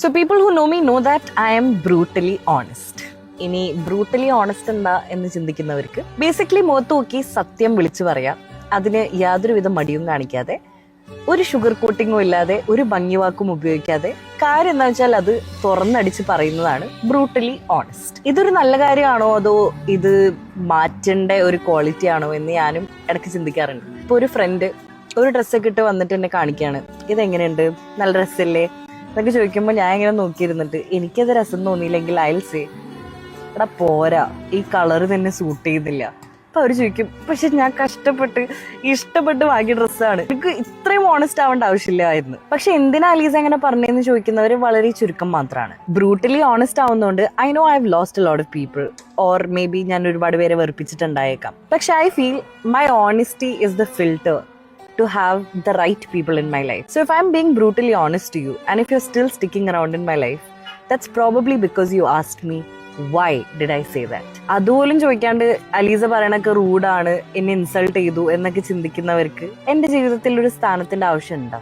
So people who know me know that I am brutally honest. ഇനി brutally honest എന്താ എന്ന് ചിന്തിക്കുന്നവർക്ക് basically മുഖത്ത് നോക്കി സത്യം വിളിച്ചു പറയാം. അതിന് യാതൊരുവിധ മടിയും കാണിക്കാതെ, ഒരു ഷുഗർ കോട്ടിങ്ങും ഇല്ലാതെ, ഒരു ഭംഗിവാക്കും ഉപയോഗിക്കാതെ, കാര്യം എന്താ വെച്ചാൽ അത് തുറന്നടിച്ച് പറയുന്നതാണ് ബ്രൂട്ടലി ഓണസ്റ്റ്. ഇതൊരു നല്ല കാര്യമാണോ അതോ ഇത് മാറ്റേണ്ട ഒരു ക്വാളിറ്റി ആണോ എന്ന് ഞാനും ഇടയ്ക്ക് ചിന്തിക്കാറുണ്ട്. ഇപ്പൊ ഒരു ഫ്രണ്ട് ഒരു ഡ്രസ്സൊക്കെ ഇട്ട് വന്നിട്ട് എന്നെ കാണിക്കുകയാണ്, ഇതെങ്ങനെയുണ്ട്, നല്ല ഡ്രസ്സല്ലേ എന്നൊക്കെ ചോദിക്കുമ്പോൾ ഞാൻ ഇങ്ങനെ നോക്കിയിരുന്നിട്ട് എനിക്കത് രസം തോന്നിയില്ലെങ്കിൽ അയൽ സേ എടാ പോരാ, ഈ കളറ് തന്നെ സൂട്ട് ചെയ്യുന്നില്ല. അപ്പൊ അവര് ചോദിക്കും, പക്ഷെ ഞാൻ ഇഷ്ടപ്പെട്ട് വാങ്ങിയ ഡ്രസ്സാണ്, എനിക്ക് ഇത്രയും ഓണസ്റ്റ് ആവേണ്ട ആവശ്യമില്ലായിരുന്നു. പക്ഷെ എന്തിനാ അലീസ അങ്ങനെ പറഞ്ഞതെന്ന് ചോദിക്കുന്നവര് വളരെ ചുരുക്കം മാത്രമാണ്. ബ്രൂട്ടലി ഓണസ്റ്റ് ആവുന്നതുകൊണ്ട് I know I have lost a lot of people, or maybe ഞാൻ ഒരുപാട് പേരെ വെറുപ്പിച്ചിട്ടുണ്ടായേക്കാം. പക്ഷെ I feel my honesty is the filter to have the right people in my life. So if I'm being brutally honest to you and if you're still sticking around in my life, that's probably because you asked me why did I say that. അതുപോലും ചോദിക്കാണ്ട് അലീസ പറയണൊക്കെ റൂഡാണ്, എന്നെ insult ചെയ്തു എന്നൊക്കെ ചിന്തിക്കുന്നവർക്ക് എന്റെ ജീവിതത്തിൽ ഒരു സ്ഥാനത്തിന്റെ ആവശ്യമുണ്ടോ?